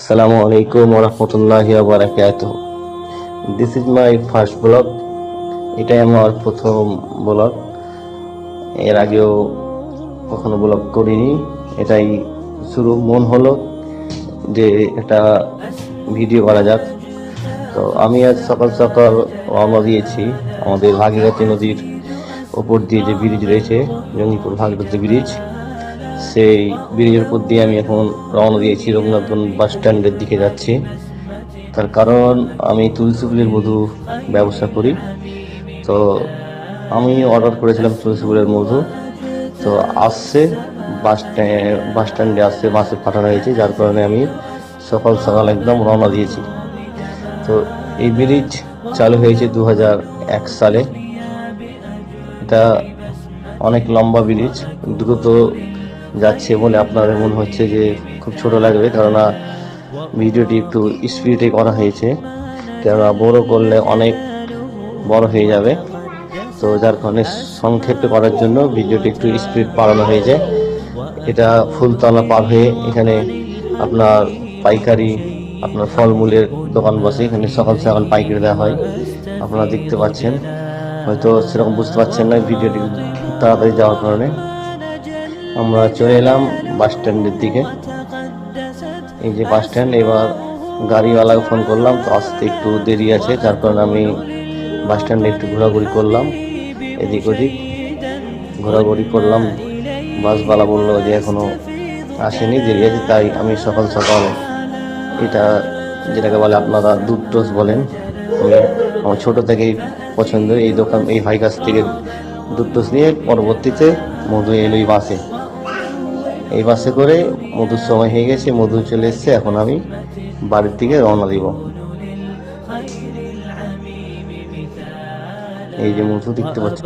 Assalamu alaikum wa rahmatullahi wa barakatuh. This is my first vlog. এটাই আমার প্রথম blog. এর আগেও কখনো ব্লগ করিনি, এটাই শুরু। মন হলো যে একটা ভিডিও করা যাক। তো আমি আজ সকাল সকাল রওনা দিয়েছি আমাদের ভাগীরথী নদীর ওপর দিয়ে যে ব্রিজ রয়েছে, জঙ্গিপুর ভাগীরথী ব্রিজ, সেই ব্রিজের উপর দিয়ে আমি এখন রওনা দিয়েছি রঘুনাথগঞ্জ বাস স্ট্যান্ডের দিকে যাচ্ছি। তার কারণ আমি তুলসী ফুলের মধু ব্যবসা করি। তো আমি অর্ডার করেছিলাম তুলসী ফুলের মধু, তো আসছে বাস স্ট্যান্ডে আসছে, বাসে পাঠানো হয়েছে, যার কারণে আমি সকাল সকাল একদম রওনা দিয়েছি। তো এই ব্রিজ চালু হয়েছে 2001 সালে। এটা অনেক লম্বা ব্রিজ, দ্রুত যাচ্ছে বলে আপনাদের মনে হচ্ছে যে খুব ছোট লাগবে, কেননা ভিডিওটি একটু স্পিডে করা হয়েছে, কেননা বড় করলে অনেক বড় হয়ে যাবে। তো যার কারণে সংক্ষেপে করার জন্য ভিডিওটি একটু স্পিড বাড়ানো হয়েছে। এটা ফুলতলা পার হয়ে এখানে আপনার পাইকারি, আপনার ফলমূলের দোকান বসে, এখানে সকাল সকাল পাইকারি দেওয়া হয়। আপনারা দেখতে পাচ্ছেন, হয়তো সেরকম বুঝতে পারছেন না ভিডিওটি তাড়াতাড়ি যাওয়ার কারণে। আমরা চলে এলাম বাস স্ট্যান্ডের দিকে। এই যে বাস স্ট্যান্ড। এবার গাড়িওয়ালাকে ফোন করলাম, তো আসতে একটু দেরি আছে, যার কারণে আমি বাস স্ট্যান্ডে একটু ঘোরাঘুরি করলাম, এদিক ওদিক ঘোরাঘুরি করলাম। বাসওয়ালা বললো যে এখনো আসেনি, দেরি আছে। তাই আমি সকাল সকাল, এটা যেটাকে বলে আপনারা দুধ টোস বলেন, আমি আমার ছোটো থেকেই পছন্দ এই দোকান, এই ভাই কাছ থেকে দুধ টোস নিয়ে পরবর্তীতে মধু এলো এই বাসে করে। মধুর সময় হয়ে গেছে, মধু চলে এসছে, এখন আমি বাড়ির দিকে রওনা দিব। এই যে মধু দেখতে পাচ্ছি।